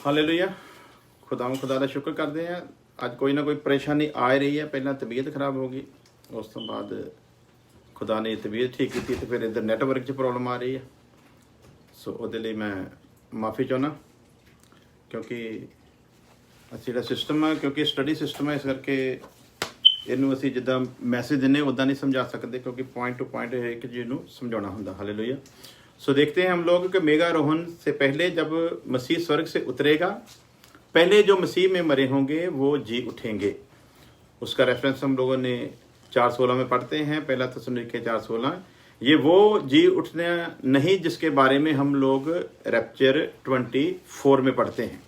Hallelujah. खुदा ਦਾ ਸ਼ੁਕਰ ਕਰਦੇ ਆ। ਅੱਜ ਕੋਈ ਨਾ ਕੋਈ ਪਰੇਸ਼ਾਨੀ ਆ ਰਹੀ ਹੈ। ਪਹਿਲਾਂ ਤਬੀਅਤ ਖਰਾਬ ਹੋ ਗਈ, ਉਸ ਤੋਂ ਬਾਅਦ खुदा ने तबीयत ठीक की तो फिर इधर नैटवर्क 'ਚ प्रॉब्लम आ रही है। सो ਉਹਦੇ ਲਈ ਮੈਂ ਮਾਫੀ ਚਾਹੁੰਦਾ, ਕਿਉਂਕਿ ਅਸੀਂ ਜਿਹੜਾ ਸਿਸਟਮ ਹੈ, ਕਿਉਂਕਿ ਸਟੱਡੀ ਸਿਸਟਮ ਹੈ, ਇਸ ਕਰਕੇ ਇਹਨੂੰ ਅਸੀਂ ਜਿੱਦਾਂ ਮੈਸੇਜ ਦਿੰਦੇ ਉੱਦਾਂ ਨਹੀਂ ਸਮਝਾ ਸਕਦੇ, क्योंकि पॉइंट टू पॉइंट एक चीज़ ਨੂੰ समझाना ਹੁੰਦਾ। हालेलुया। सो देखते हैं हम लोग कि मेघारोहण से पहले जब मसीह स्वर्ग से उतरेगा, पहले जो मसीह में मरे होंगे वो जी उठेंगे। उसका रेफरेंस हम लोगों ने 4:16 में पढ़ते हैं, पहला थिस्सलुनीके 4:16। ये वो जी उठना नहीं जिसके बारे में हम लोग रैप्चर 24 में पढ़ते हैं,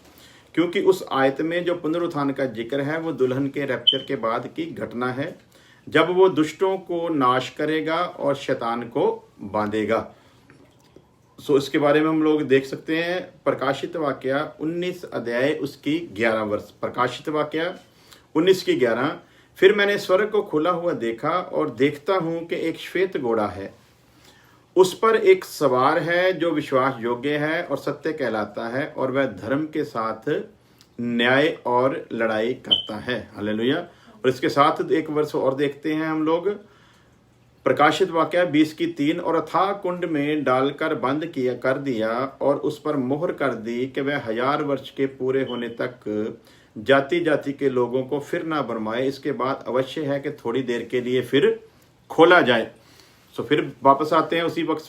क्योंकि उस आयत में जो पुनरुत्थान का जिक्र है वो दुल्हन के रैप्चर के बाद की घटना है, जब वो दुष्टों को नाश करेगा और शैतान को बांधेगा। सो इसके बारे में हम लोग देख सकते हैं प्रकाशित वाक्या 19 अध्याय उसकी 11 वर्ष। प्रकाशित वाक्या 19 की 11। फिर मैंने स्वर्ग को खुला हुआ देखा और देखता हूं कि एक श्वेत घोड़ा है, उस पर एक सवार है जो विश्वास योग्य है और सत्य कहलाता है, और वह धर्म के साथ न्याय और लड़ाई करता है। हालेलुया। और इसके साथ एक वर्ष और देखते हैं हम लोग, प्रकाशित वाक्या 20 की 3। और अथाह कुंड में डालकर बंद कर दिया और उस पर मोहर कर दी कि वह 1000 वर्ष के पूरे होने तक जाति जाति के लोगों को फिर ना भरमाए। इसके बाद अवश्य है कि थोड़ी देर के लिए फिर खोला जाए। सो फिर वापस आते हैं उसी वक्त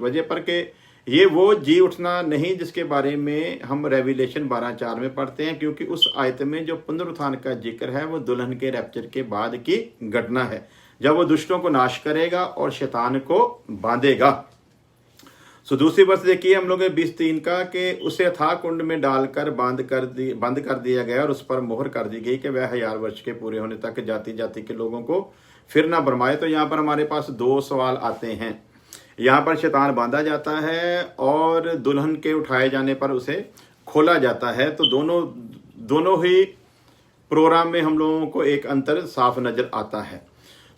वजह पर कि ये वो जी उठना नहीं जिसके बारे में हम रेविलेशन 12:4 में पढ़ते हैं, क्योंकि उस आयत में जो पुनरुत्थान का जिक्र है वो दुल्हन के रैप्चर के बाद की घटना है, जब वो दुष्टों को नाश करेगा और शैतान को बांधेगा। सो दूसरी वर्ष देखिए हम लोग 20:3 का, कि उसे अथाह कुंड में डालकर बंद कर दिया गया और उस पर मोहर कर दी गई कि वह 1000 वर्ष के पूरे होने तक जाति जाति के लोगों को फिर ना भरमाए। तो यहाँ पर हमारे पास दो सवाल आते हैं। यहाँ पर शैतान बांधा जाता है और दुल्हन के उठाए जाने पर उसे खोला जाता है। तो दोनों ही प्रोग्राम में हम लोगों को एक अंतर साफ नजर आता है।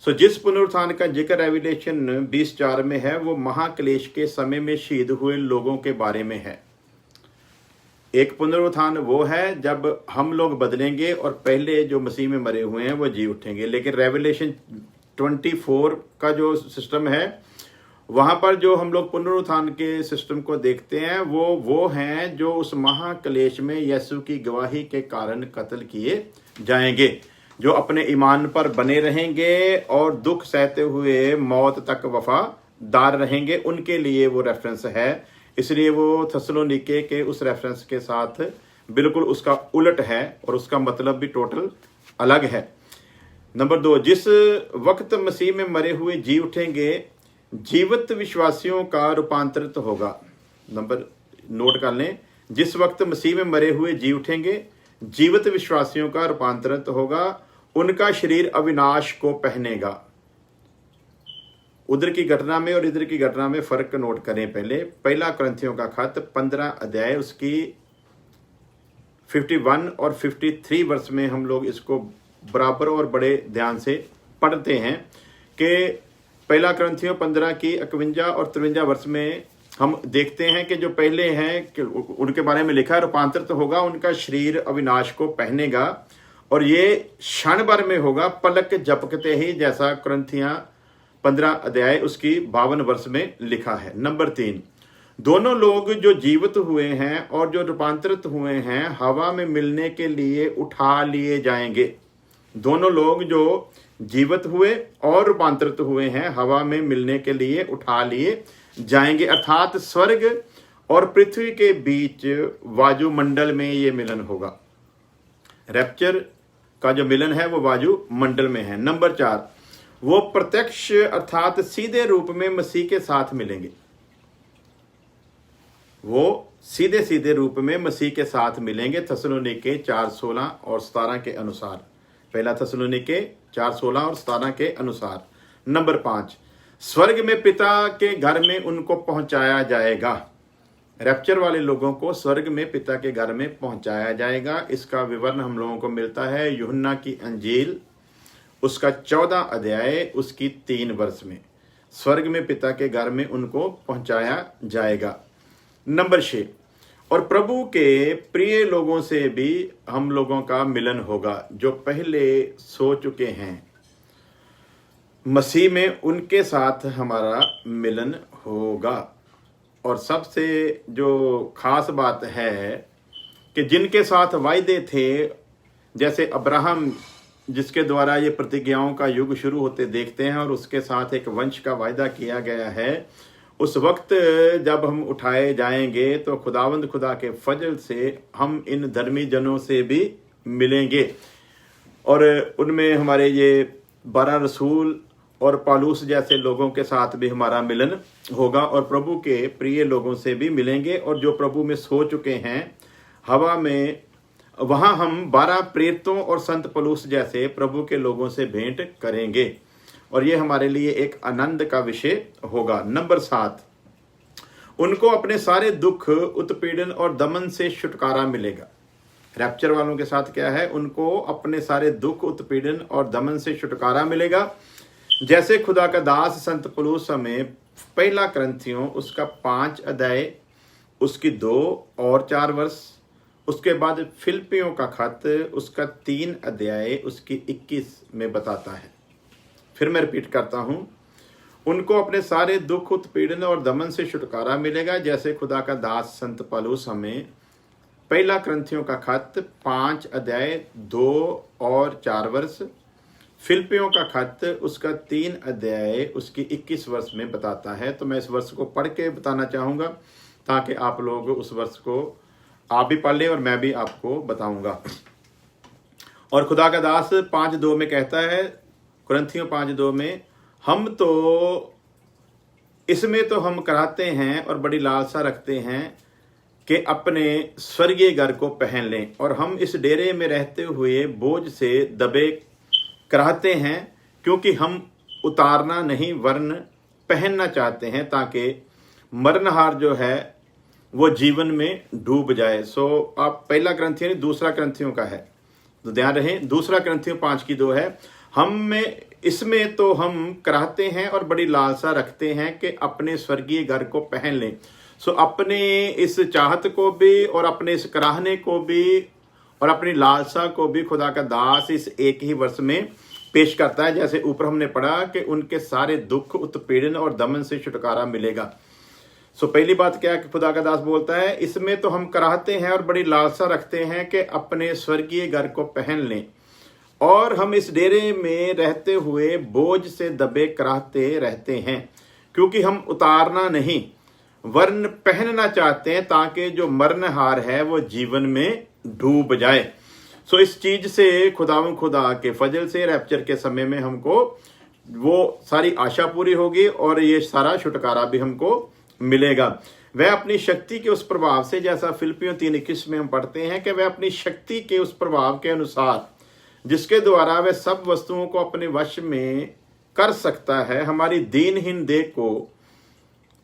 सो जिस पुनरुत्थान का जिक्र रेविलेशन 20:4 में है वो महाक्लेश के समय में शहीद हुए लोगों के बारे में है। एक पुनरुत्थान वो है जब हम लोग बदलेंगे और पहले जो मसीह में मरे हुए हैं वो जी उठेंगे। लेकिन रेविलेशन 24 का जो सिस्टम है, वहां पर जो हम लोग पुनरुत्थान के सिस्टम को देखते हैं वो हैं जो उस महाक्लेश में यीशु की गवाही के कारण कत्ल किए जाएंगे, जो अपने ईमान पर बने रहेंगे और दुख सहते हुए मौत तक वफादार रहेंगे। उनके लिए वो रेफरेंस है, इसलिए वो थिस्सलुनीके के उस रेफरेंस के साथ बिल्कुल उसका उलट है और उसका मतलब भी टोटल अलग है। नंबर 2, जिस वक्त मसीह में मरे हुए जी उठेंगे, जीवित विश्वासियों का रूपांतरित होगा। नंबर नोट कर लें, जिस वक्त मसीह में मरे हुए जी उठेंगे, जीवित विश्वासियों का रूपांतरित होगा, उनका शरीर अविनाश को पहनेगा। उधर की घटना में और इधर की घटना में फर्क नोट करें। पहला कुरिन्थियों का खत 15 अध्याय उसकी 51 और 53 वर्ष में हम लोग इसको बराबर और बड़े ध्यान से पढ़ते हैं कि पहला कुरिन्थियों 15 की 51 और 53 वर्ष में हम देखते हैं कि जो पहले हैं कि उनके बारे में लिखा है रूपांतरित होगा, उनका शरीर अविनाश को पहनेगा, और ये क्षण भर में होगा, पलक झपकते ही, जैसा कुरिन्थियां 15 अध्याय उसकी 52 वर्ष में लिखा है। नंबर 3, दोनों लोग जो जीवित हुए हैं और जो रूपांतरित हुए हैं हवा में मिलने के लिए उठा लिए जाएंगे। दोनों लोग जो जीवित हुए और रूपांतरित हुए हैं हवा में मिलने के लिए उठा लिए जाएंगे, अर्थात स्वर्ग और पृथ्वी के बीच वायुमंडल में ये मिलन होगा। रैप्चर का जो मिलन है वो वायुमंडल में है। नंबर 4, वो प्रत्यक्ष अर्थात सीधे रूप में मसीह के साथ मिलेंगे। वो सीधे रूप में मसीह के साथ मिलेंगे, थिस्सलुनीके 4:16 और 17 के अनुसार। पहला थिस्सलुनीके 4:16 और 17 के अनुसार। नंबर 5, स्वर्ग में पिता के घर में उनको पहुंचाया जाएगा। रैप्चर वाले लोगों को स्वर्ग में पिता के घर में पहुंचाया जाएगा। इसका विवरण हम लोगों को मिलता है यूहन्ना की अंजील उसका 14 अध्याय उसकी 3 वर्ष में। स्वर्ग में पिता के घर में उनको पहुंचाया जाएगा। नंबर 6, और प्रभु के प्रिय लोगों से भी हम लोगों का मिलन होगा जो पहले सो चुके हैं मसीह में, उनके साथ हमारा मिलन होगा। और सबसे जो खास बात है कि जिनके साथ वायदे थे, जैसे अब्राहम जिसके द्वारा ये प्रतिज्ञाओं का युग शुरू होते देखते हैं और उसके साथ एक वंश का वायदा किया गया है, उस वक्त जब हम उठाए जाएंगे तो खुदावंद खुदा के फजल से हम इन धर्मी जनों से भी मिलेंगे। और उनमें हमारे ये 12 रसूल और पालूस जैसे लोगों के साथ भी हमारा मिलन होगा और प्रभु के प्रिय लोगों से भी मिलेंगे। और जो प्रभु में सो चुके हैं हवा में, वहां हम 12 प्रेरितों और संत पलूस जैसे प्रभु के लोगों से भेंट करेंगे और ये हमारे लिए एक आनंद का विषय होगा। नंबर 7, उनको अपने सारे दुख, उत्पीड़न और दमन से छुटकारा मिलेगा। रैप्चर वालों के साथ क्या है? उनको अपने सारे दुख, उत्पीड़न और दमन से छुटकारा मिलेगा। जैसे खुदा का दास संत पौलुस में 1 कुरिन्थियों उसका 5 अध्याय उसकी 2 और 4 वर्ष, उसके बाद फिलिपियों का खत उसका 3 अध्याय उसकी 21 में बताता है। फिर मैं रिपीट करता हूं, उनको अपने सारे दुख, उत्पीड़न और दमन से छुटकारा मिलेगा। जैसे खुदा का दास संत पौलुस हमें 1 कुरिन्थियों का खत 5 अध्याय 2 और 4 वर्ष, फिलिपियों का खत उसका 3 अध्याय उसकी 21 वर्ष में बताता है। तो मैं इस वर्ष को पढ़ के बताना चाहूँगा ताकि आप लोग उस वर्ष को आप भी पढ़ लें और मैं भी आपको बताऊंगा। और खुदा का दास 5:2 में कहता है, कुरिन्थियों 5:2 में, हम तो इसमें तो हम कराहते हैं और बड़ी लालसा रखते हैं कि अपने स्वर्गीय घर को पहन लें, और हम इस डेरे में रहते हुए बोझ से दबे कराहते हैं, क्योंकि हम उतारना नहीं वरन पहनना चाहते हैं, ताकि मरनहार जो है वो जीवन में डूब जाए। सो आप 1 कुरिन्थियों 2 कुरिन्थियों का है, तो ध्यान रहे 2 कुरिन्थियों 5:2 है, हम में इसमें तो हम कराहते हैं और बड़ी लालसा रखते हैं कि अपने स्वर्गीय घर को पहन लें। सो अपने इस चाहत को भी और अपने इस कराहने को भी और अपनी लालसा को भी खुदा का दास इस एक ही वर्ष में पेश करता है। जैसे ऊपर हमने पढ़ा कि उनके सारे दुख, उत्पीड़न और दमन से छुटकारा मिलेगा। सो पहली बात क्या है कि खुदा का दास बोलता है, इसमें तो हम कराहते हैं और बड़ी लालसा रखते हैं कि अपने स्वर्गीय घर को पहन लें, और हम इस डेरे में रहते हुए बोझ से दबे कराहते रहते हैं, क्योंकि हम उतारना नहीं वरन पहनना चाहते हैं, ताकि जो मरनहार है वो जीवन में डूब जाए। सो इस चीज से खुदा के फजल से रैप्चर के समय में हमको वो सारी आशा पूरी होगी और ये सारा छुटकारा भी हमको मिलेगा। वह अपनी शक्ति के उस प्रभाव से, जैसा फिलिपियों 3:21 में हम पढ़ते हैं कि वह अपनी शक्ति के उस प्रभाव के अनुसार जिसके द्वारा वह सब वस्तुओं को अपने वश में कर सकता है, हमारी दीनहीन देह को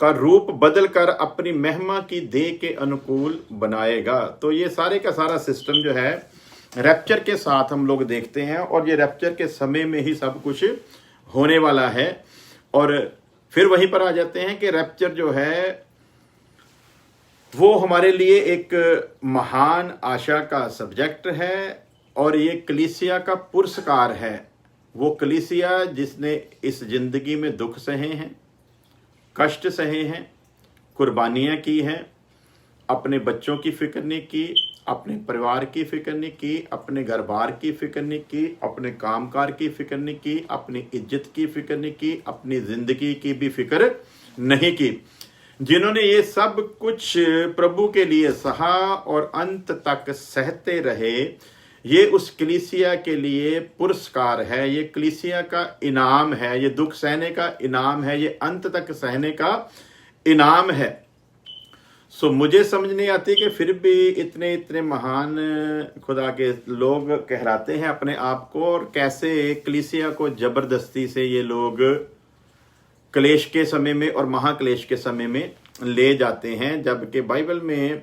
का रूप बदल कर अपनी महिमा की देह के अनुकूल बनाएगा। तो ये सारे का सारा सिस्टम जो है रैप्चर के साथ हम लोग देखते हैं, और ये रैप्चर के समय में ही सब कुछ होने वाला है। और फिर वहीं पर आ जाते हैं कि रैप्चर जो है वो हमारे लिए एक महान आशा का सब्जेक्ट है, और ये कलीसिया का पुरस्कार है। वो कलीसिया जिसने इस जिंदगी में दुख सहे हैं, कष्ट सहे हैं, कुर्बानियां की हैं, अपने बच्चों की फिक्र नहीं की, अपने परिवार की फिक्र नहीं की, अपने घर बार की फिक्र नहीं की, अपने कामकाज की फिक्र नहीं की, अपनी इज्जत की फिक्र नहीं की, अपनी जिंदगी की भी फिक्र नहीं की। जिन्होंने ये सब कुछ प्रभु के लिए सहा और अंत तक सहते रहे, ये उस कलीसिया के लिए पुरस्कार है, ये कलीसिया का इनाम है, ये दुख सहने का इनाम है, ये अंत तक सहने का इनाम है। सो मुझे समझ नहीं आती कि फिर भी इतने इतने महान खुदा के लोग कहलाते हैं अपने आप को, और कैसे कलीसिया को जबरदस्ती से ये लोग क्लेश के समय में और महाक्लेश के समय में ले जाते हैं, जबकि बाइबल में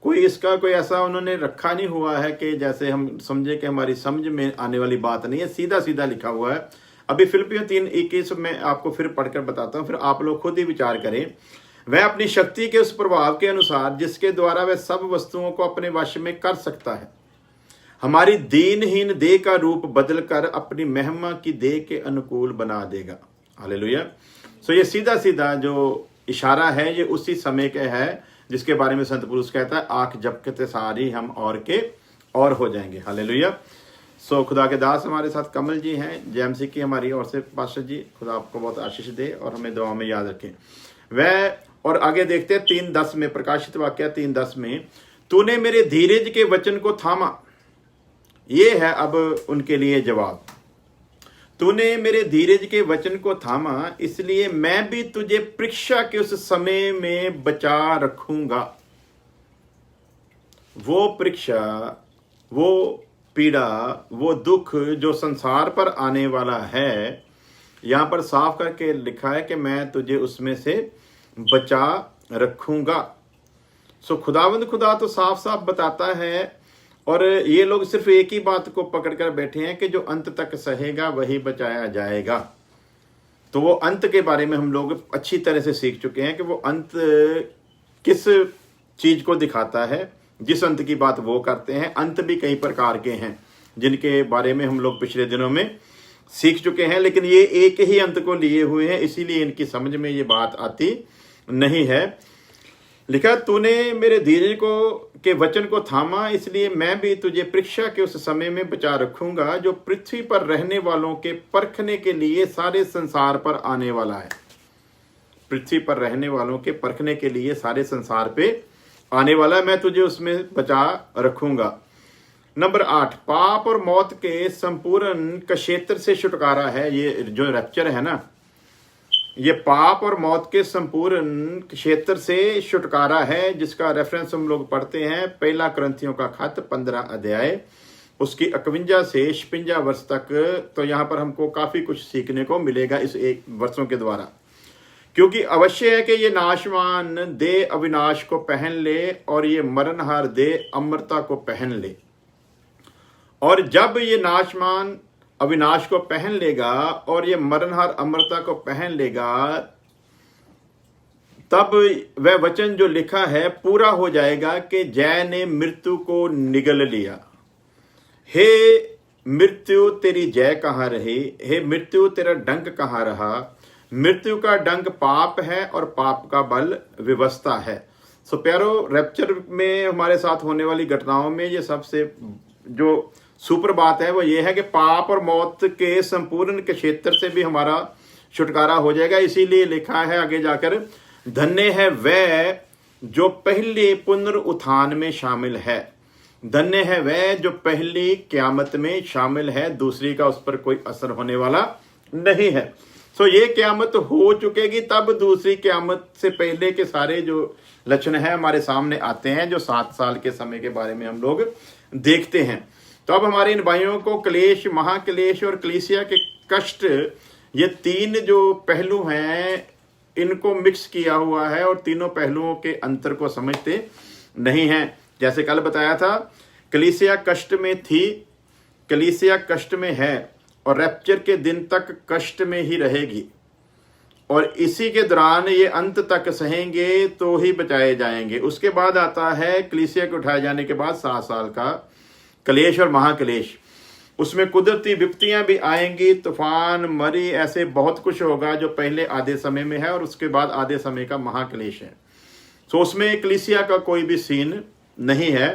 कोई इसका कोई ऐसा उन्होंने रखा नहीं हुआ है कि जैसे हम समझे कि हमारी समझ में आने वाली बात नहीं है, सीधा सीधा लिखा हुआ है। अभी फिलिपियों 3:21 में आपको फिर पढ़कर बताता हूँ, फिर आप लोग खुद ही विचार करें। वह अपनी शक्ति के उस प्रभाव के अनुसार जिसके द्वारा वह सब वस्तुओं को अपने वश में कर सकता है, हमारी दीनहीन देह का रूप बदलकर अपनी महिमा की देह के अनुकूल बना देगा। हालेलुया। सो ये सीधा सीधा जो इशारा है ये उसी समय का है जिसके बारे में संत पुरुष कहता है, आंख झपकते सारी हम और के और हो जाएंगे। हालेलुया। सो खुदा के दास हमारे साथ कमल जी हैं, जेएमसी की हमारी ओर से पास्टर जी, खुदा आपको बहुत आशीष दे और हमें दुआ में याद रखें। वह और आगे देखते हैं 3:10 में, प्रकाशित वाक्य 3:10 में, तूने मेरे धीरज के वचन को थामा। ये है अब उनके लिए जवाब, तूने मेरे धीरज के वचन को थामा, इसलिए मैं भी तुझे परीक्षा के उस समय में बचा रखूंगा। वो परीक्षा, वो पीड़ा, वो दुख जो संसार पर आने वाला है, यहां पर साफ करके लिखा है कि मैं तुझे उसमें से बचा रखूंगा। सो खुदावंद खुदा तो साफ साफ बताता है, और ये लोग सिर्फ एक ही बात को पकड़कर बैठे हैं कि जो अंत तक सहेगा वही बचाया जाएगा। तो वो अंत के बारे में हम लोग अच्छी तरह से सीख चुके हैं कि वो अंत किस चीज को दिखाता है। जिस अंत की बात वो करते हैं, अंत भी कई प्रकार के हैं जिनके बारे में हम लोग पिछले दिनों में सीख चुके हैं, लेकिन ये एक ही अंत को लिए हुए हैं, इसीलिए इनकी समझ में ये बात आती नहीं है। लिखा, तूने मेरे धीरज के वचन को थामा, इसलिए मैं भी तुझे परीक्षा के उस समय में बचा रखूंगा जो पृथ्वी पर रहने वालों के परखने के लिए सारे संसार पर आने वाला है। पृथ्वी पर रहने वालों के परखने के लिए सारे संसार पे आने वाला है, मैं तुझे उसमें बचा रखूंगा। नंबर 8, पाप और मौत के संपूर्ण क्षेत्र से छुटकारा है। ये जो रैप्चर है ना, ये पाप और मौत के संपूर्ण क्षेत्र से छुटकारा है, जिसका रेफरेंस हम लोग पढ़ते हैं 1 कुरिन्थियों का खत 15 अध्याय उसकी 51 से 56 वर्ष तक। तो यहाँ पर हमको काफी कुछ सीखने को मिलेगा इस एक वर्षों के द्वारा, क्योंकि अवश्य है कि ये नाशवान देह अविनाश को पहन ले और ये मरणहार देह अमरता को पहन ले। और जब ये नाशवान अविनाश को पहन लेगा और ये मरणहार अमरता को पहन लेगा, तब वह वचन जो लिखा है पूरा हो जाएगा कि जय ने मृत्यु को निगल लिया। हे मृत्यु तेरी जय कहाँ रही, हे मृत्यु तेरा डंक कहाँ रहा। मृत्यु का डंक पाप है और पाप का बल विवस्ता है। सो प्यारो, रैप्चर में हमारे साथ होने वाली घटनाओं में ये सबसे जो सुपर बात है वो ये है कि पाप और मौत के संपूर्ण के क्षेत्र से भी हमारा छुटकारा हो जाएगा। इसीलिए लिखा है आगे जाकर, धन्य है वह जो पहले पुनरुत्थान में शामिल है। धन्य है वह जो पहली क्यामत में शामिल है, दूसरी का उस पर कोई असर होने वाला नहीं है। सो ये क्यामत हो चुकेगी, तब दूसरी क्यामत से पहले के सारे जो लक्षण है हमारे सामने आते हैं, जो 7 साल के समय के बारे में हम लोग देखते हैं। तो अब हमारे इन भाइयों को क्लेश, महाक्लेश और कलीसिया के कष्ट, ये 3 जो पहलू हैं इनको मिक्स किया हुआ है और तीनों पहलुओं के अंतर को समझते नहीं हैं। जैसे कल बताया था, कलीसिया कष्ट में थी, कलीसिया कष्ट में है और रैप्चर के दिन तक कष्ट में ही रहेगी, और इसी के दौरान ये अंत तक सहेंगे तो ही बचाए जाएंगे। उसके बाद आता है कलीसिया के उठाए जाने के बाद 7 साल का कलेश और महाकलेश। उसमें कुदरती विपत्तियां भी आएंगी, तूफान, मरी, ऐसे बहुत कुछ होगा जो पहले आधे समय में है और उसके बाद आधे समय का महाकलेश है। तो उसमें कलीसिया का कोई भी सीन नहीं है।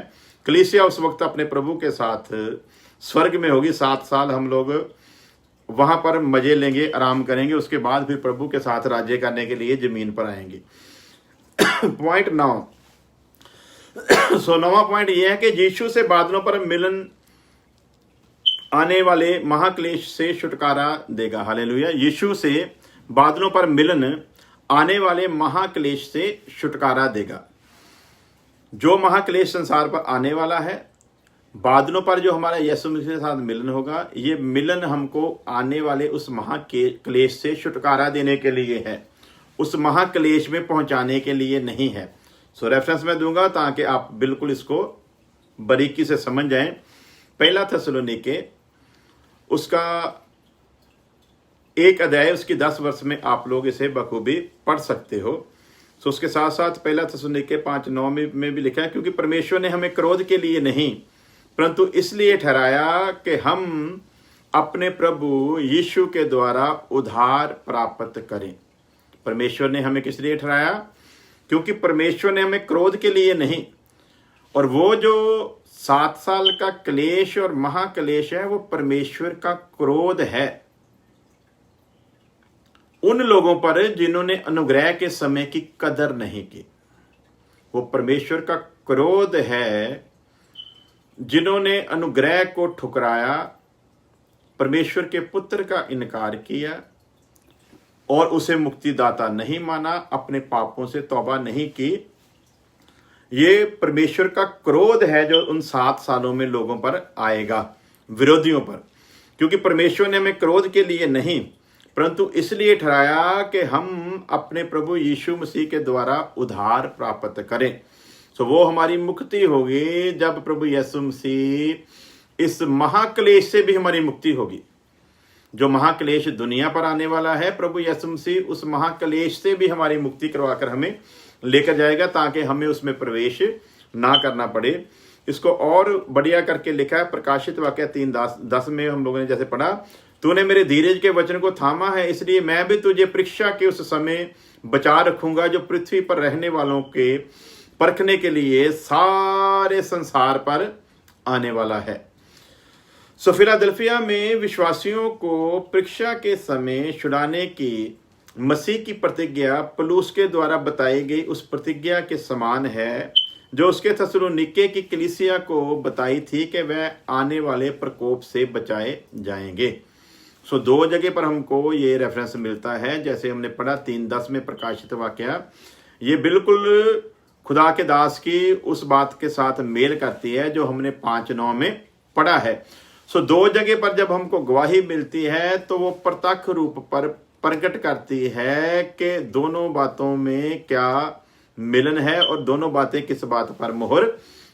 कलीसिया उस वक्त अपने प्रभु के साथ स्वर्ग में होगी। 7 साल हम लोग वहां पर मजे लेंगे, आराम करेंगे, उसके बाद फिर प्रभु के साथ राज्य करने के लिए जमीन पर आएंगे। पॉइंट 9। सो 9वां पॉइंट यह है कि यीशु से बादलों पर मिलन आने वाले महाक्लेश से छुटकारा देगा। हालेलुया। यीशु से बादलों पर मिलन आने वाले महाक्लेश से छुटकारा देगा। जो महाक्लेश संसार पर आने वाला है, बादलों पर जो हमारा यीशु मसीह के साथ मिलन होगा, ये मिलन हमको आने वाले उस महाक्लेश से छुटकारा देने के लिए है, उस महाक्लेश में पहुंचाने के लिए नहीं है। सो रेफरेंस मैं दूंगा ताकि आप बिल्कुल इसको बारीकी से समझ जाएं। 1 थिस्सलुनीके उसका 1 अध्याय उसकी 10 वर्ष में आप लोग इसे बखूबी पढ़ सकते हो। तो उसके साथ साथ पहला थिस्सलुनीके 5:9 में भी लिखा है, क्योंकि परमेश्वर ने हमें क्रोध के लिए नहीं परंतु इसलिए ठहराया कि हम अपने प्रभु यीशु के द्वारा उद्धार प्राप्त करें। परमेश्वर ने हमें किस लिए ठहराया? क्योंकि परमेश्वर ने हमें क्रोध के लिए नहीं, और वो जो 7 साल का क्लेश और महाक्लेश है वो परमेश्वर का क्रोध है उन लोगों पर जिन्होंने अनुग्रह के समय की कदर नहीं की। वो परमेश्वर का क्रोध है जिन्होंने अनुग्रह को ठुकराया, परमेश्वर के पुत्र का इनकार किया और उसे मुक्तिदाता नहीं माना, अपने पापों से तौबा नहीं की। ये परमेश्वर का क्रोध है जो उन 7 सालों में लोगों पर आएगा, विरोधियों पर। क्योंकि परमेश्वर ने हमें क्रोध के लिए नहीं परंतु इसलिए ठहराया कि हम अपने प्रभु यीशु मसीह के द्वारा उद्धार प्राप्त करें। तो वो हमारी मुक्ति होगी जब प्रभु यीशु मसीह, इस महाक्लेश से भी हमारी मुक्ति होगी। जो महाक्लेश दुनिया पर आने वाला है, प्रभु यीशु मसीह उस महाक्लेश से भी हमारी मुक्ति करवाकर हमें लेकर जाएगा, ताकि हमें उसमें प्रवेश ना करना पड़े। इसको और बढ़िया करके लिखा है प्रकाशित वाक्य 3:10 में हम लोगों ने जैसे पढ़ा, तूने मेरे धीरज के वचन को थामा है, इसलिए मैं भी तुझे परीक्षा के उस समय बचा रखूंगा जो पृथ्वी पर रहने वालों के परखने के लिए सारे संसार पर आने वाला है। सो फिलाडेल्फिया में विश्वासियों को परीक्षा के समय छुड़ाने की मसीह की प्रतिज्ञा पौलुस के द्वारा बताई गई उस प्रतिज्ञा के समान है जो उसके थिस्सलुनीके की कलीसिया को बताई थी कि वह आने वाले प्रकोप से बचाए जाएंगे। सो 2 जगह पर हमको ये रेफरेंस मिलता है। जैसे हमने पढ़ा 3:10 में प्रकाशित वाक्य, ये बिल्कुल खुदा के दास की उस बात के साथ मेल करती है जो हमने 5:9 में पढ़ा है। सो 2 जगह पर जब हमको गवाही मिलती है तो वो प्रत्यक्ष रूप पर प्रकट करती है कि दोनों बातों में क्या मिलन है और दोनों बातें किस बात पर मोहर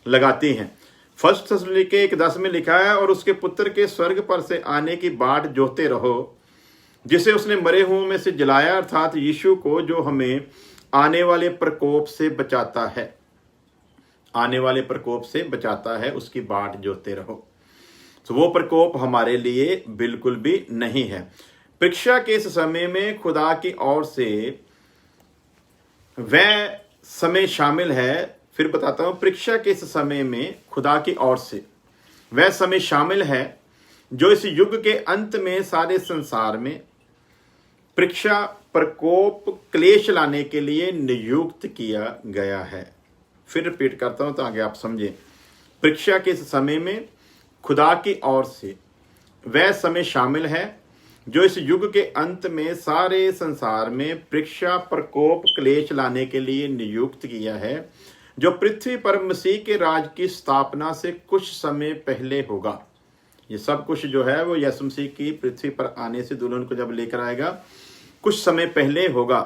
लगाती हैं। 1 थिस्सलुनीके 1:10 में लिखा है, और उसके पुत्र के स्वर्ग पर से आने की बाट जोते रहो जिसे उसने मरे हुओं में से जलाया, अर्थात यीशु को जो हमें आने वाले प्रकोप से बचाता है, आने वाले प्रकोप से बचाता है, उसकी बाट जोते रहो। तो वो प्रकोप हमारे लिए बिल्कुल भी नहीं है। परीक्षा के इस समय में खुदा की ओर से वह समय शामिल है। फिर बताता हूं, परीक्षा के इस समय में खुदा की ओर से वह समय शामिल है जो इस युग के अंत में सारे संसार में परीक्षा, प्रकोप, क्लेश लाने के लिए नियुक्त किया गया है। फिर रिपीट करता हूं ताकि आप समझें। परीक्षा के इस समय में खुदा की ओर से वह समय शामिल है जो इस युग के अंत में सारे संसार में परीक्षा, प्रकोप, क्लेश लाने के लिए नियुक्त किया है, जो पृथ्वी पर मसीह के राज की स्थापना से कुछ समय पहले होगा। ये सब कुछ जो है वो यीशु मसीह की पृथ्वी पर आने से दुल्हन को जब लेकर आएगा कुछ समय पहले होगा।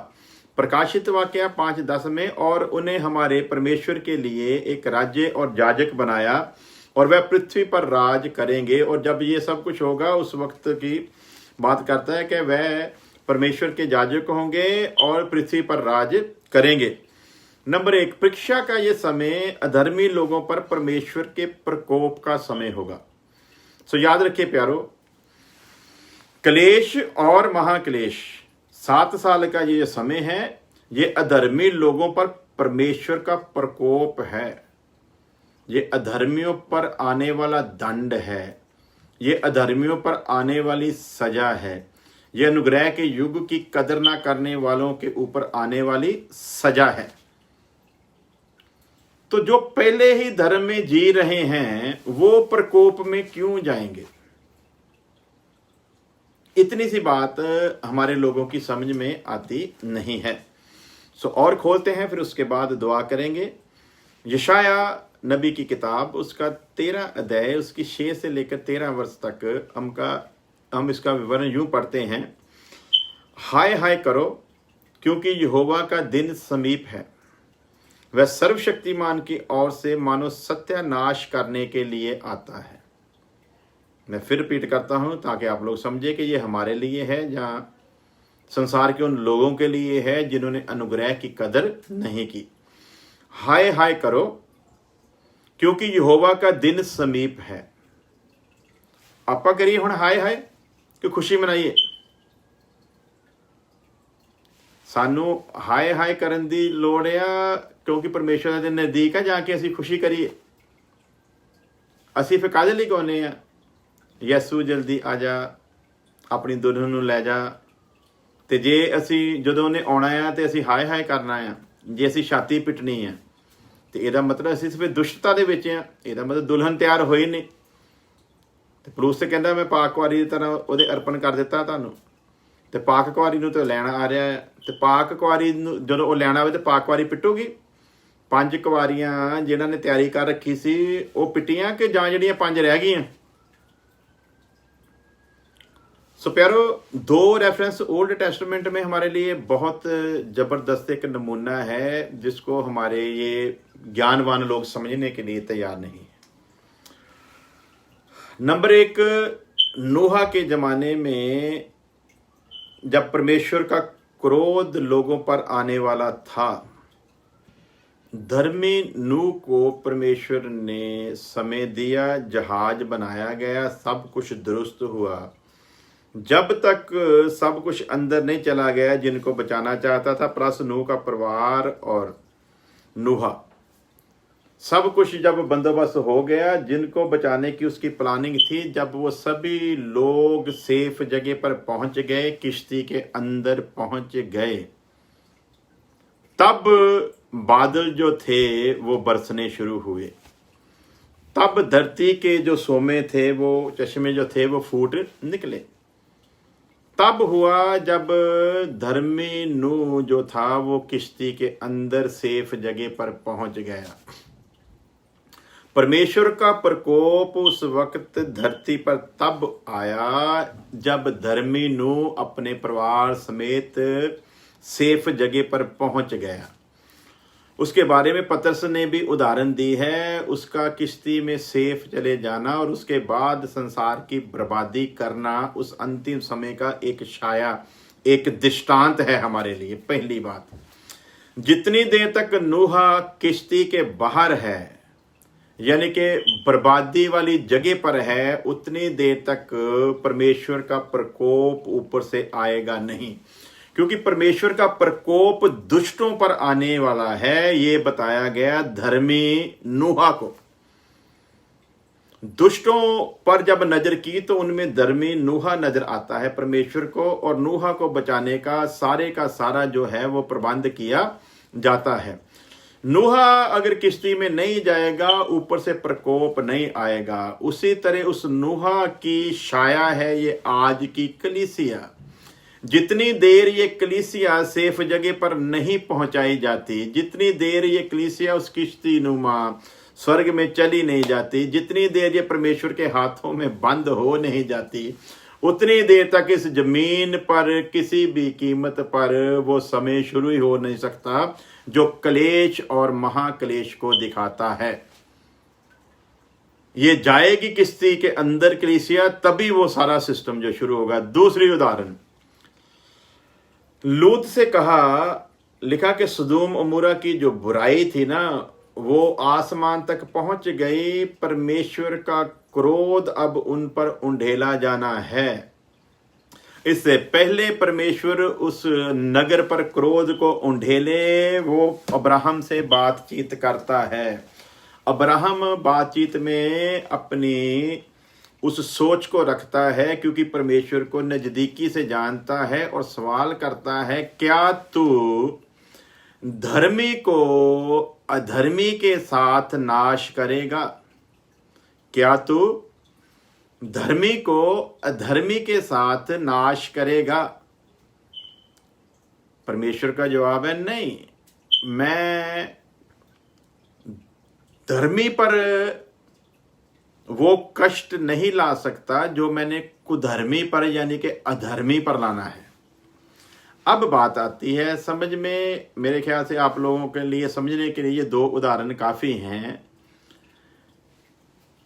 प्रकाशित वाक्य 5:10 में, और उन्हें हमारे परमेश्वर के लिए एक राज्य और याजक बनाया और वह पृथ्वी पर राज करेंगे। और जब ये सब कुछ होगा उस वक्त की बात करता है कि वह परमेश्वर के याजक होंगे और पृथ्वी पर राज करेंगे। नंबर 1, परीक्षा का ये समय अधर्मी लोगों पर परमेश्वर के प्रकोप का समय होगा। सो याद रखिए प्यारो, क्लेश और महाक्लेश 7 साल का ये समय है, ये अधर्मी लोगों पर परमेश्वर का प्रकोप है। ये अधर्मियों पर आने वाला दंड है, ये अधर्मियों पर आने वाली सजा है, ये अनुग्रह के युग की कदर ना करने वालों के ऊपर आने वाली सजा है। तो जो पहले ही धर्म में जी रहे हैं वो प्रकोप में क्यों जाएंगे? इतनी सी बात हमारे लोगों की समझ में आती नहीं है। सो और खोलते हैं, फिर उसके बाद दुआ करेंगे। यशाया नबी की किताब, उसका 13 अध्याय, उसकी 6 से लेकर 13 वर्ष तक हम इसका विवरण यूं पढ़ते हैं। हाय हाय करो, क्योंकि यहोवा का दिन समीप है, वह सर्वशक्तिमान की ओर से मानो सत्यानाश करने के लिए आता है। मैं फिर रिपीट करता हूं ताकि आप लोग समझे कि ये हमारे लिए है, जहां संसार के उन लोगों के लिए है जिन्होंने अनुग्रह की कदर नहीं की। हाय हाय करो, क्योंकि यहोवा का दिन समीप है। आपा करिए हुण हाय हाय कि खुशी मनाइए। सानू हाय हाय करन दी लोड़ आ, क्योंकि परमेश्वर दे नज़दीक है, जाके असी खुशी करिए। असी फिर काहदे लई गाउने आ, यसू जल्दी आ जा, अपनी दुल्हन नूं लै जा। ते जे असी जदों उहने आउणा आ ते असी हाय हाय करना आ, जे असी छाती पिटनी है तो यदा मतलब असी सिर्फ दुष्टता दे विच आ, यदा मतलब दुल्हन तैयार होई नहीं। ते पलूस ते कहंदा मैं पाक कुआरी की तरह उहदे अर्पण कर दिता तुहानूं, ते पाक कुआरी नूं ते लैण आ रहा है। ते पाक कुआरी नूं जदों वो लैण आवे ते पाक कुआरी पिटूगी। 5 कुआरियां जिन्हां ने तैयारी कर रखी सी वो पिटियां कि जां जिहड़ियां 5 रह गईयां। सो प्यारो, 2 रेफरेंस ओल्ड टेस्टामेंट में हमारे लिए बहुत ज़बरदस्त एक नमूना है जिसको हमारे ये ज्ञानवान लोग समझने के लिए तैयार नहीं है। नंबर 1, नूहा के ज़माने में जब परमेश्वर का क्रोध लोगों पर आने वाला था, धर्मी नूह को परमेश्वर ने समय दिया, जहाज बनाया गया, सब कुछ दुरुस्त हुआ। जब तक सब कुछ अंदर नहीं चला गया जिनको बचाना चाहता था, प्लस नूह का परिवार और नूहा, सब कुछ जब बंदोबस्त हो गया, जिनको बचाने की उसकी प्लानिंग थी, जब वो सभी लोग सेफ जगह पर पहुंच गए, किश्ती के अंदर पहुंच गए, तब बादल जो थे वो बरसने शुरू हुए। तब धरती के जो सोमे थे, वो चश्मे जो थे वो फूट निकले। तब हुआ जब धर्मी नूह जो था वो किश्ती के अंदर सेफ जगह पर पहुंच गया। परमेश्वर का प्रकोप उस वक्त धरती पर तब आया जब धर्मी नूह अपने परिवार समेत सेफ जगह पर पहुंच गया। उसके बारे में पतरस ने भी उदाहरण दी है, उसका किश्ती में सेफ चले जाना और उसके बाद संसार की बर्बादी करना उस अंतिम समय का एक छाया, एक दृष्टांत है हमारे लिए। पहली बात, जितनी देर तक नूहा किश्ती के बाहर है, यानी कि बर्बादी वाली जगह पर है, उतनी देर तक परमेश्वर का प्रकोप ऊपर से आएगा नहीं, क्योंकि परमेश्वर का प्रकोप दुष्टों पर आने वाला है। ये बताया गया धर्मी नूहा को। दुष्टों पर जब नजर की तो उनमें धर्मी नूहा नजर आता है परमेश्वर को, और नूहा को बचाने का सारा जो है वो प्रबंध किया जाता है। नूहा अगर किश्ती में नहीं जाएगा, ऊपर से प्रकोप नहीं आएगा। उसी तरह उस नूहा की छाया है ये आज की कलीसिया। जितनी देर ये कलीसिया सेफ जगह पर नहीं पहुंचाई जाती, जितनी देर ये कलीसिया उस किश्ती नुमा स्वर्ग में चली नहीं जाती, जितनी देर ये परमेश्वर के हाथों में बंद हो नहीं जाती, उतनी देर तक इस जमीन पर किसी भी कीमत पर वो समय शुरू ही हो नहीं सकता जो क्लेश और महाक्लेश को दिखाता है। ये जाएगी किश्ती के अंदर कलीसिया, तभी वो सारा सिस्टम जो शुरू होगा। दूसरी उदाहरण, लूत से कहा, लिखा कि सदूम अमूरा की जो बुराई थी ना वो आसमान तक पहुंच गई। परमेश्वर का क्रोध अब उन पर उंडेला जाना है। इससे पहले परमेश्वर उस नगर पर क्रोध को उंडेले, वो अब्राहम से बातचीत करता है। अब्राहम बातचीत में अपनी उस सोच को रखता है, क्योंकि परमेश्वर को नजदीकी से जानता है, और सवाल करता है, क्या तू धर्मी को अधर्मी के साथ नाश करेगा? क्या तू धर्मी को अधर्मी के साथ नाश करेगा? परमेश्वर का जवाब है नहीं, मैं धर्मी पर वो कष्ट नहीं ला सकता जो मैंने कुधर्मी पर यानी कि अधर्मी पर लाना है। अब बात आती है समझ में। मेरे ख्याल से आप लोगों के लिए समझने के लिए ये 2 उदाहरण काफी हैं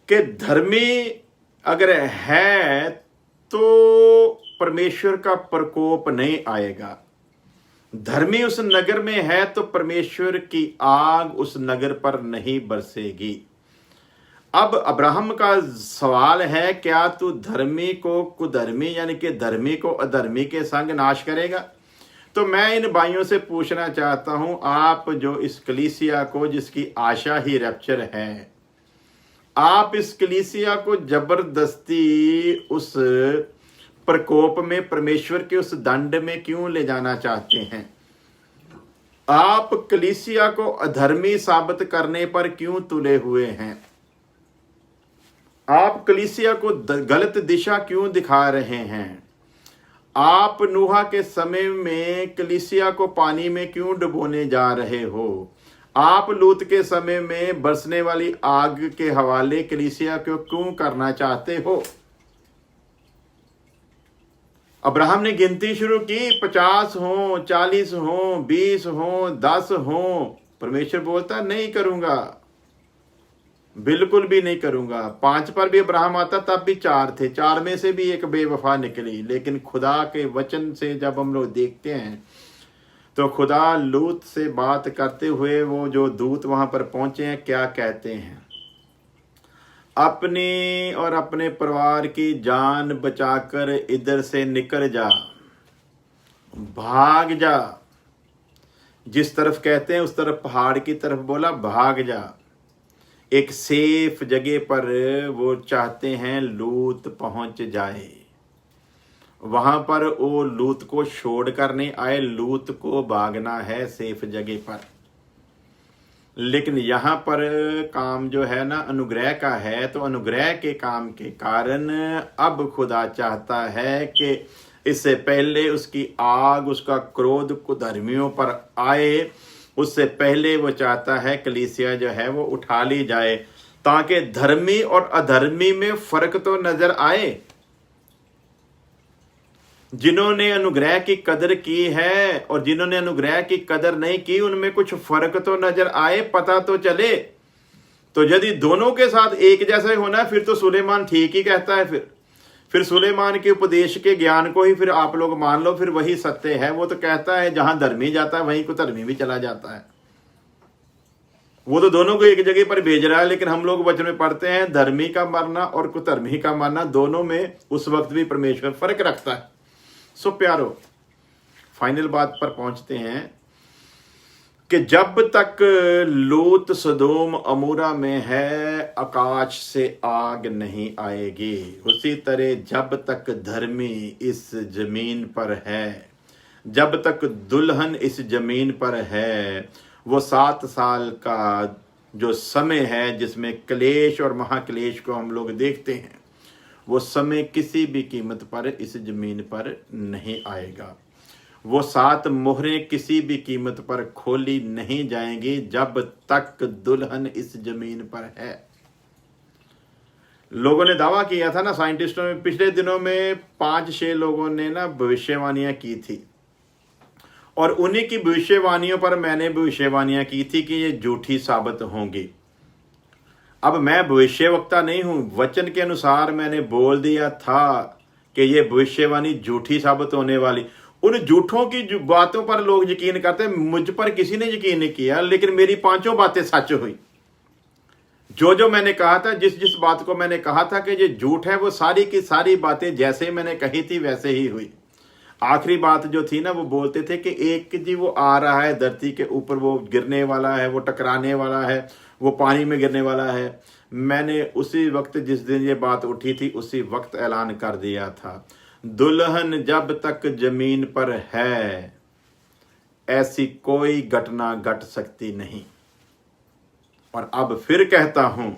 कि धर्मी अगर है तो परमेश्वर का प्रकोप नहीं आएगा। धर्मी उस नगर में है तो परमेश्वर की आग उस नगर पर नहीं बरसेगी। अब अब्राहम का सवाल है, क्या तू धर्मी को कुधर्मी यानी कि धर्मी को अधर्मी के संग नाश करेगा? तो मैं इन भाइयों से पूछना चाहता हूं, आप जो इस कलीसिया को, जिसकी आशा ही रैप्चर है, आप इस कलीसिया को जबरदस्ती उस प्रकोप में, परमेश्वर के उस दंड में क्यों ले जाना चाहते हैं? आप कलीसिया को अधर्मी साबित करने पर क्यों तुले हुए हैं? आप कलीसिया को गलत दिशा क्यों दिखा रहे हैं? आप नूहा के समय में कलीसिया को पानी में क्यों डुबोने जा रहे हो? आप लूत के समय में बरसने वाली आग के हवाले कलीसिया को क्यों करना चाहते हो? अब्राहम ने गिनती शुरू की, 50 हो, 40 हो, 20 हो, 10 हो। परमेश्वर बोलता नहीं करूंगा, बिल्कुल भी नहीं करूंगा। 5 पर भी अब्राहम आता, तब भी 4 थे, 4 में से भी एक बेवफा निकली। लेकिन खुदा के वचन से जब हम लोग देखते हैं तो खुदा लूत से बात करते हुए, वो जो दूत वहां पर पहुंचे हैं, क्या कहते हैं? अपनी और अपने परिवार की जान बचाकर इधर से निकल जा, भाग जा। जिस तरफ कहते हैं उस तरफ, पहाड़ की तरफ बोला, भाग जा। एक सेफ जगह पर वो चाहते हैं लूत पहुंच जाए। वहां पर वो लूत को छोड़ कर नहीं आए, लूत को भागना है सेफ जगह पर। लेकिन यहां पर काम जो है ना अनुग्रह का है, तो अनुग्रह के काम के कारण अब खुदा चाहता है कि इससे पहले उसकी आग, उसका क्रोध कुधर्मियों पर आए, उससे पहले वो चाहता है कलीसिया जो है वो उठा ली जाए, ताकि धर्मी और अधर्मी में फर्क तो नजर आए। जिन्होंने अनुग्रह की कदर की है और जिन्होंने अनुग्रह की कदर नहीं की, उनमें कुछ फर्क तो नजर आए, पता तो चले। तो यदि दोनों के साथ एक जैसा ही होना है, फिर तो सुलेमान ठीक ही कहता है। फिर सुलेमान के उपदेश के ज्ञान को ही फिर आप लोग मान लो, फिर वही सत्य है। वो तो कहता है जहां धर्मी जाता है वहीं कुधर्मी भी चला जाता है। वो तो दोनों को एक जगह पर भेज रहा है। लेकिन हम लोग वचन में पढ़ते हैं, धर्मी का मरना और कुधर्मी का मरना, दोनों में उस वक्त भी परमेश्वर फर्क रखता है। सो प्यारो, फाइनल बात पर पहुंचते हैं कि जब तक लूत सदोम अमूरा में है, आकाश से आग नहीं आएगी। उसी तरह जब तक धर्मी इस जमीन पर है, जब तक दुल्हन इस जमीन पर है, वो 7 साल का जो समय है जिसमें क्लेश और महाक्लेश को हम लोग देखते हैं, वो समय किसी भी कीमत पर इस जमीन पर नहीं आएगा। वो 7 मोहरें किसी भी कीमत पर खोली नहीं जाएंगी जब तक दुल्हन इस जमीन पर है। लोगों ने दावा किया था ना, साइंटिस्टों ने, पिछले दिनों में 5-6 लोगों ने ना भविष्यवाणियां की थी, और उन्हीं की भविष्यवाणियों पर मैंने भविष्यवाणियां की थी कि ये झूठी साबित होंगी। अब मैं भविष्यवक्ता नहीं हूं, वचन के अनुसार मैंने बोल दिया था कि ये भविष्यवाणी झूठी साबित होने वाली। उन झूठों की जो बातों पर लोग यकीन करते हैं, मुझ पर किसी ने यकीन नहीं किया, लेकिन मेरी 5 बातें सच हुई। जो मैंने कहा था, जिस बात को मैंने कहा था कि ये झूठ है, वो सारी की सारी बातें जैसे मैंने कही थी वैसे ही हुई। आखिरी बात जो थी ना, वो बोलते थे कि एक जी वो आ रहा है धरती के ऊपर, वो गिरने वाला है, वो टकराने वाला है, वो पानी में गिरने वाला है। मैंने उसी वक्त, जिस दिन ये बात उठी थी, उसी वक्त ऐलान कर दिया था, दुल्हन जब तक जमीन पर है ऐसी कोई घटना घट सकती नहीं। और अब फिर कहता हूं,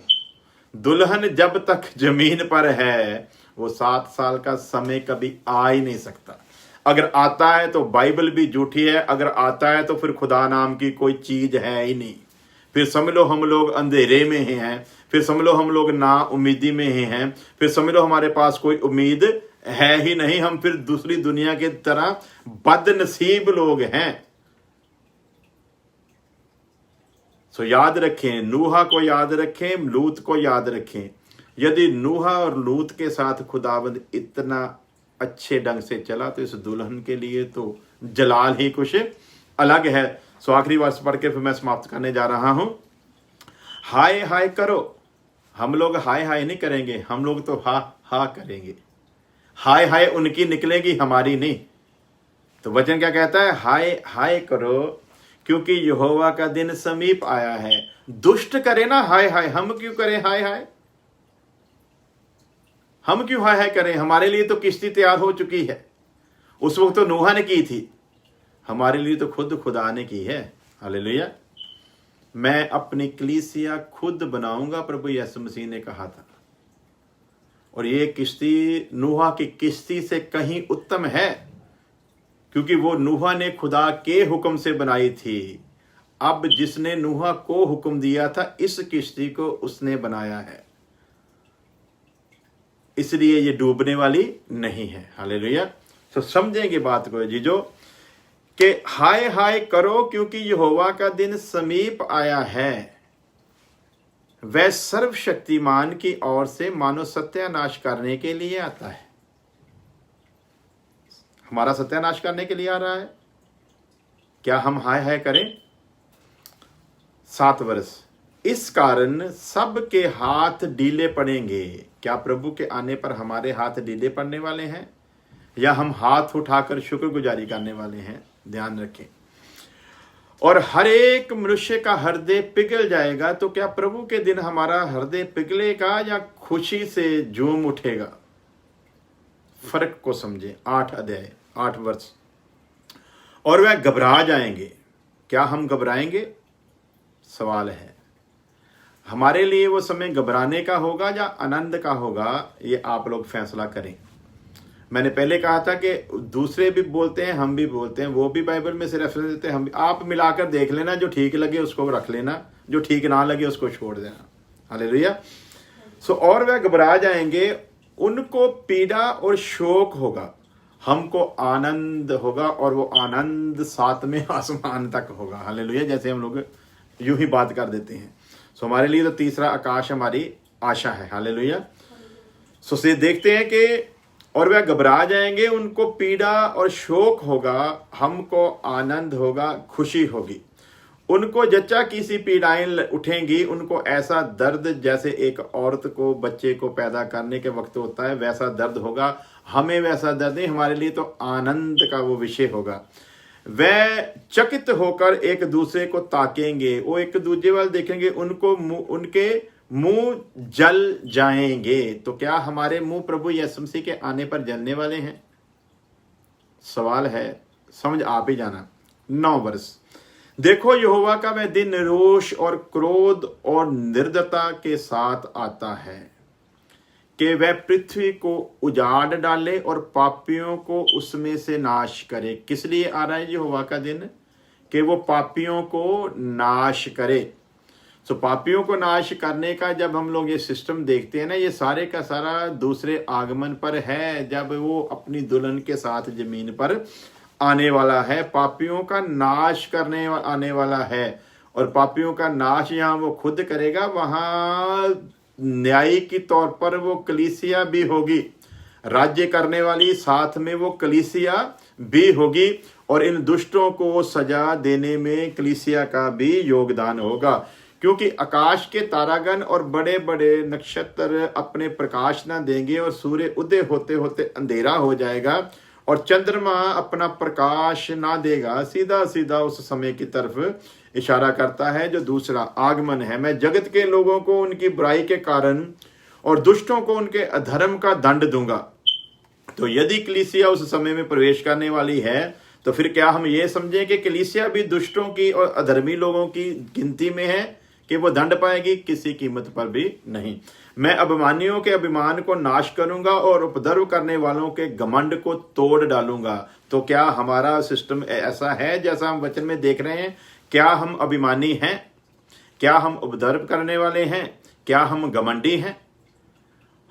दुल्हन जब तक जमीन पर है, वो 7 साल का समय कभी आ ही नहीं सकता। अगर आता है तो बाइबल भी झूठी है, अगर आता है तो फिर खुदा नाम की कोई चीज है ही नहीं। फिर समझ लो हम लोग अंधेरे में ही हैं, फिर समझ लो हम लोग ना उम्मीदी में ही हैं, फिर समझ लो हमारे पास कोई उम्मीद है ही नहीं, हम फिर दूसरी दुनिया की तरह बदनसीब लोग हैं। सो याद रखें, नूहा को याद रखें, लूत को याद रखें। यदि नूहा और लूत के साथ खुदावंद इतना अच्छे ढंग से चला तो इस दुल्हन के लिए तो जलाल ही कुछ अलग है। सो आखिरी वर्ष पढ़ के फिर मैं समाप्त करने जा रहा हूं। हाय हाय करो, हम लोग हाय हाय नहीं करेंगे, हम लोग तो हा हा करेंगे। हाय हाय उनकी निकलेगी, हमारी नहीं। तो वचन क्या कहता है? हाय हाय करो क्योंकि यहोवा का दिन समीप आया है। दुष्ट करे ना हाय हाय, हम क्यों करें हाय हाय? हम क्यों हाय हाय करें? हमारे लिए तो किश्ती तैयार हो चुकी है। उस वक्त तो नूहा ने की थी, हमारे लिए तो खुद खुदा ने की है। हालेलुया। मैं अपनी कलीसिया खुद बनाऊंगा, प्रभु यीशु मसीह ने कहा था। और ये किश्ती नूहा की किश्ती से कहीं उत्तम है, क्योंकि वो नूहा ने खुदा के हुक्म से बनाई थी। अब जिसने नूहा को हुक्म दिया था, इस किश्ती को उसने बनाया है, इसलिए ये डूबने वाली नहीं है। हालेलुया। तो समझेंगे बात को जीजो कि हाय हाय करो क्योंकि यहोवा का दिन समीप आया है। वह सर्वशक्तिमान की ओर से मानव सत्यानाश करने के लिए आता है। हमारा सत्यानाश करने के लिए आ रहा है। क्या हम हाय हाय करें? 7 वर्ष। इस कारण सबके हाथ ढीले पड़ेंगे। क्या प्रभु के आने पर हमारे हाथ ढीले पड़ने वाले हैं या हम हाथ उठाकर शुक्रगुजारी करने वाले हैं? ध्यान रखें। और हर एक मनुष्य का हृदय पिघल जाएगा। तो क्या प्रभु के दिन हमारा हृदय पिघलेगा या खुशी से झूम उठेगा? फर्क को समझे। 8 अध्याय 8 वर्ष। और वह घबरा जाएंगे। क्या हम घबराएंगे? सवाल है। हमारे लिए वो समय घबराने का होगा या आनंद का होगा, ये आप लोग फैसला करें। मैंने पहले कहा था कि दूसरे भी बोलते हैं, हम भी बोलते हैं, वो भी बाइबल में से रेफरेंस देते हैं, हम भी। आप मिलाकर देख लेना, जो ठीक लगे उसको रख लेना, जो ठीक ना लगे उसको छोड़ देना। हालेलुया। सो और वह घबरा जाएंगे, उनको पीड़ा और शोक होगा, हमको आनंद होगा, और वो आनंद 7वें आसमान तक होगा। हालेलुया। जैसे हम लोग यूं ही बात कर देते हैं। सो हमारे लिए तो तीसरा आकाश हमारी आशा है। हालेलुया। सो से देखते हैं कि और वह घबरा जाएंगे, उनको पीड़ा और शोक होगा, हमको आनंद होगा, खुशी होगी। उनको जच्चा की सी पीड़ाएं उठेंगी, उनको ऐसा दर्द जैसे एक औरत को बच्चे को पैदा करने के वक्त होता है, वैसा दर्द होगा। हमें वैसा दर्द नहीं, हमारे लिए तो आनंद का वो विषय होगा। वह चकित होकर एक दूसरे को ताकेंगे, वो एक दूसरे वाले देखेंगे, उनको उनके मुंह जल जाएंगे। तो क्या हमारे मुंह प्रभु यीशु मसीह के आने पर जलने वाले हैं? सवाल है, समझ आप ही जाना। 9 वर्ष। देखो यहोवा का वह दिन रोष और क्रोध और निर्दयता के साथ आता है कि वह पृथ्वी को उजाड़ डाले और पापियों को उसमें से नाश करे। किस लिए आ रहा है यहोवा का दिन? कि वो पापियों को नाश करे। सो पापियों को नाश करने का जब हम लोग ये सिस्टम देखते हैं ना, ये सारे का सारा दूसरे आगमन पर है, जब वो अपनी दुल्हन के साथ जमीन पर आने वाला है, पापियों का नाश करने आने वाला है। और पापियों का नाश यहाँ वो खुद करेगा, वहां न्यायी की तौर पर वो कलीसिया भी होगी, राज्य करने वाली, साथ में वो कलीसिया भी होगी। और इन दुष्टों को सजा देने में कलीसिया का भी योगदान होगा, क्योंकि आकाश के तारागण और बड़े बड़े नक्षत्र अपने प्रकाश न देंगे और सूर्य उदय होते होते अंधेरा हो जाएगा और चंद्रमा अपना प्रकाश ना देगा। सीधा सीधा उस समय की तरफ इशारा करता है जो दूसरा आगमन है। मैं जगत के लोगों को उनकी बुराई के कारण और दुष्टों को उनके अधर्म का दंड दूंगा। तो यदि कलीसिया उस समय में प्रवेश करने वाली है, तो फिर क्या हम ये समझें कि कलीसिया भी दुष्टों की और अधर्मी लोगों की गिनती में है कि वो दंड पाएगी? किसी कीमत पर भी नहीं। मैं अभिमानियों के अभिमान को नाश करूंगा और उपद्रव करने वालों के घमंड को तोड़ डालूंगा। तो क्या हमारा सिस्टम ऐसा है जैसा हम वचन में देख रहे हैं? क्या हम अभिमानी हैं? क्या हम उपद्रव करने वाले हैं? क्या हम घमंडी हैं?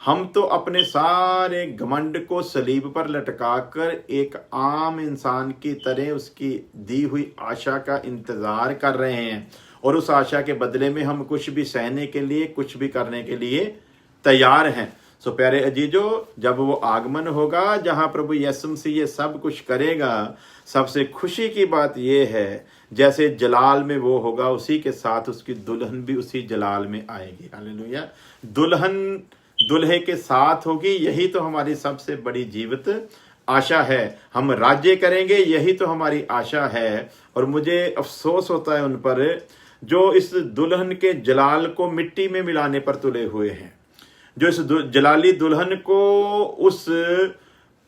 हम तो अपने सारे घमंड को सलीब पर लटकाकर एक आम इंसान की तरह उसकी दी हुई आशा का इंतजार कर रहे हैं, और उस आशा के बदले में हम कुछ भी सहने के लिए, कुछ भी करने के लिए तैयार हैं। सो प्यारे अजीजो, जब वो आगमन होगा जहां प्रभु यीशु मसीह ये सब कुछ करेगा, सबसे खुशी की बात ये है जैसे जलाल में वो होगा, उसी के साथ उसकी दुल्हन भी उसी जलाल में आएगी। हालेलुया। दुल्हन दुल्हे के साथ होगी, यही तो हमारी सबसे बड़ी जीवित आशा है। हम राज्य करेंगे, यही तो हमारी आशा है। और मुझे अफसोस होता है उन पर जो इस दुल्हन के जलाल को मिट्टी में मिलाने पर तुले हुए हैं, जो इस जलाली दुल्हन को उस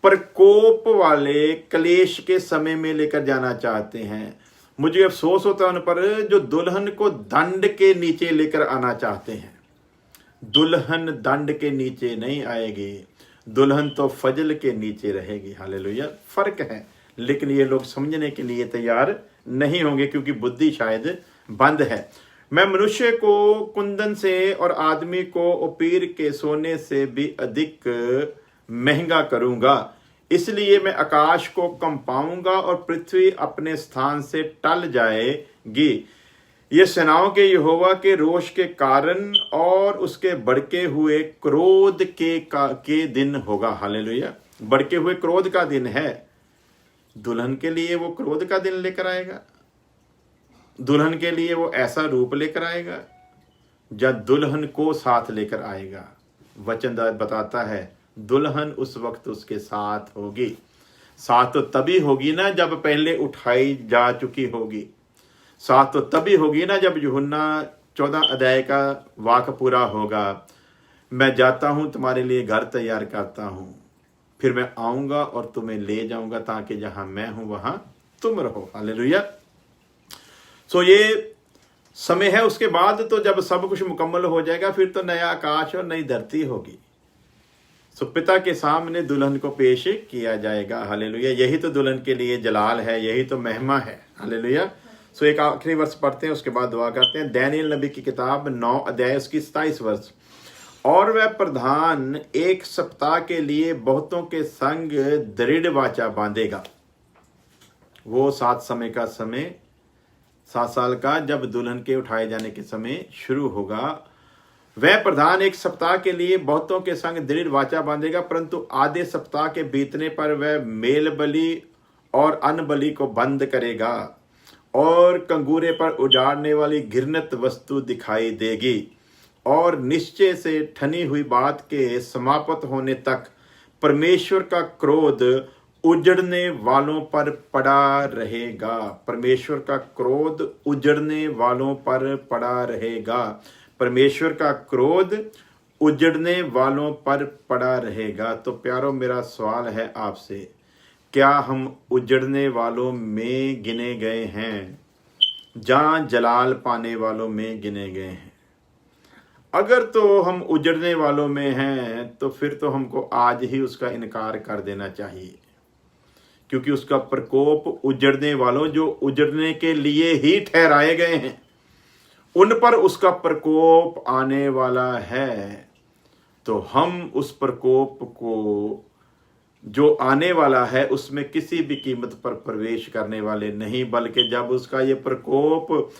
प्रकोप वाले क्लेश के समय में लेकर जाना चाहते हैं। मुझे अफसोस होता है उन पर जो दुल्हन को दंड के नीचे लेकर आना चाहते हैं। दुल्हन दंड के नीचे नहीं आएगी, दुल्हन तो फजल के नीचे रहेगी। हालेलुया। फर्क है, लेकिन ये लोग समझने के लिए तैयार नहीं होंगे क्योंकि बुद्धि शायद बंद है। मैं मनुष्य को कुंदन से और आदमी को ओपीर के सोने से भी अधिक महंगा करूंगा, इसलिए मैं आकाश को कंपाऊंगा और पृथ्वी अपने स्थान से टल जाएगी। ये सेनाओं के यहोवा के रोष के कारण और उसके भड़के हुए क्रोध के दिन होगा। हालेलुया। भड़के हुए क्रोध का दिन है। दुल्हन के लिए वो क्रोध का दिन लेकर आएगा, दुल्हन के लिए वो ऐसा रूप लेकर आएगा जब दुल्हन को साथ लेकर आएगा। वचन बताता है दुल्हन उस वक्त उसके साथ होगी। साथ तो तभी होगी ना जब पहले उठाई जा चुकी होगी। साथ तो तभी होगी ना जब यूहन्ना 14 अध्याय का वाक्य पूरा होगा, मैं जाता हूं तुम्हारे लिए घर तैयार करता हूं, फिर मैं आऊंगा और तुम्हें ले जाऊंगा ताकि जहां मैं हूं वहां तुम रहो। हालेलुया। सो ये समय है। उसके बाद तो जब सब कुछ मुकम्मल हो जाएगा फिर तो नया आकाश और नई धरती होगी। सो पिता के सामने दुल्हन को पेश किया जाएगा। हालेलुया। यही तो दुल्हन के लिए जलाल है, यही तो महिमा है। हालेलुया। सो एक आखिरी वर्ष पढ़ते हैं, उसके बाद दुआ करते हैं। दानियेल नबी की किताब 9 अध्याय उसकी 27 वर्ष। और वह प्रधान 1 सप्ताह के लिए बहुतों के संग दृढ़ वाचा बांधेगा। वो 7 समय का समय, 7 साल का जब दुल्हन के उठाए जाने के समय शुरू होगा। वह प्रधान 1 सप्ताह के लिए बहुतों के संग दृढ़ वाचा बांधेगा, परंतु आधे सप्ताह के बीतने पर वह मेल बलि और अन्न बलि को बंद करेगा और कंगूरे पर उजाड़ने वाली घृणित वस्तु दिखाई देगी। और निश्चय से ठनी हुई बात के समाप्त होने तक परमेश्वर का क्रोध उजड़ने वालों पर पड़ा रहेगा। परमेश्वर का क्रोध उजड़ने वालों पर पड़ा रहेगा। परमेश्वर का क्रोध उजड़ने वालों पर पड़ा रहेगा। तो प्यारो, मेरा सवाल है आपसे, क्या हम उजड़ने वालों में गिने गए हैं, जहां जलाल पाने वालों में गिने गए हैं? अगर तो हम उजड़ने वालों में हैं तो फिर तो हमको आज ही उसका इनकार कर देना चाहिए, क्योंकि उसका प्रकोप उजड़ने वालों, जो उजड़ने के लिए ही ठहराए गए हैं, उन पर उसका प्रकोप आने वाला है। तो हम उस प्रकोप को जो आने वाला है उसमें किसी भी कीमत पर प्रवेश करने वाले नहीं, बल्कि जब उसका ये प्रकोप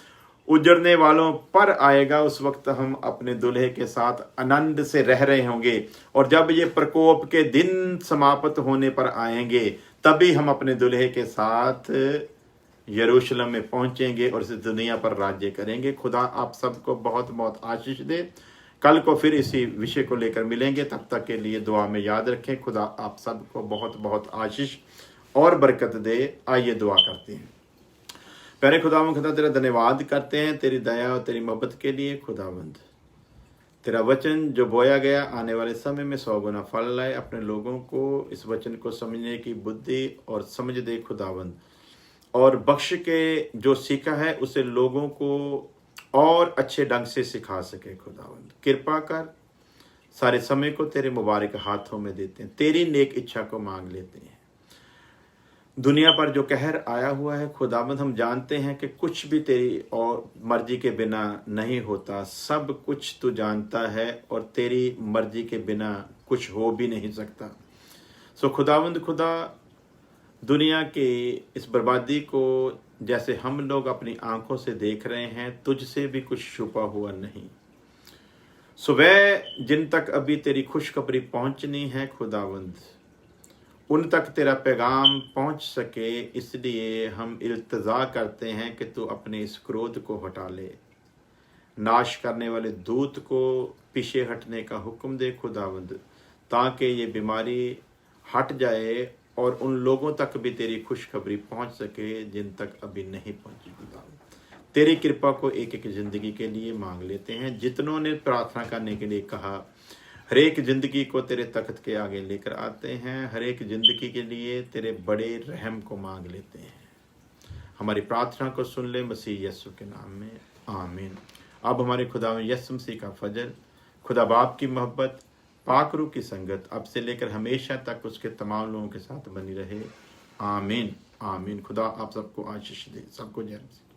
उजड़ने वालों पर आएगा उस वक्त हम अपने दूल्हे के साथ आनंद से रह रहे होंगे। और जब ये प्रकोप के दिन समाप्त होने पर आएंगे तभी हम अपने दूल्हे के साथ यरूशलेम में पहुंचेंगे और इस दुनिया पर राज्य करेंगे। खुदा आप सबको बहुत बहुत आशीष दे। कल को फिर इसी विषय को लेकर मिलेंगे, तब तक के लिए दुआ में याद रखें। खुदा आप सबको बहुत बहुत आशीष और बरकत दे। आइए दुआ करते हैं। प्यारे खुदावंद, खुदा तेरा धन्यवाद करते हैं तेरी दया और तेरी मोहब्बत के लिए। खुदावंद, तेरा वचन जो बोया गया आने वाले समय में 100 गुना फल लाए। अपने लोगों को इस वचन को समझने की बुद्धि और समझ दे खुदावंद, और बख्श के जो सीखा है उसे लोगों को और अच्छे ढंग से सिखा सके। खुदावंद कृपा कर। सारे समय को तेरे मुबारक हाथों में देते हैं, तेरी नेक इच्छा को मांग लेते हैं। दुनिया पर जो कहर आया हुआ है खुदावंद, हम जानते हैं कि कुछ भी तेरी और मर्जी के बिना नहीं होता। सब कुछ तू जानता है और तेरी मर्जी के बिना कुछ हो भी नहीं सकता। सो खुदावंद, खुदा दुनिया के इस बर्बादी को जैसे हम लोग अपनी आंखों से देख रहे हैं, तुझसे भी कुछ छुपा हुआ नहीं। सुबह जिन तक अभी तेरी खुशखबरी पहुंचनी है खुदावंद, उन तक तेरा पैगाम पहुंच सके, इसलिए हम इल्तजा करते हैं कि तू अपने इस क्रोध को हटा ले। नाश करने वाले दूत को पीछे हटने का हुक्म दे खुदावंद, ताकि ये बीमारी हट जाए और उन लोगों तक भी तेरी खुशखबरी पहुंच सके जिन तक अभी नहीं पहुंची। खुदावंद तेरी कृपा को एक एक जिंदगी के लिए मांग लेते हैं। जितनों ने प्रार्थना करने के लिए कहा, हर एक जिंदगी को तेरे तख्त के आगे लेकर आते हैं। हर एक जिंदगी के लिए तेरे बड़े रहम को मांग लेते हैं। हमारी प्रार्थना को सुन ले मसीह यीशु के नाम में, आमीन। अब हमारे खुदा यीशु मसीह का फजल, खुदा बाप की मोहब्बत, पाक रूह की संगत अब से लेकर हमेशा तक उसके तमाम लोगों के साथ बनी रहे, आमीन आमीन। खुदा आप सबको आशीष दे। सबको जय मसीह।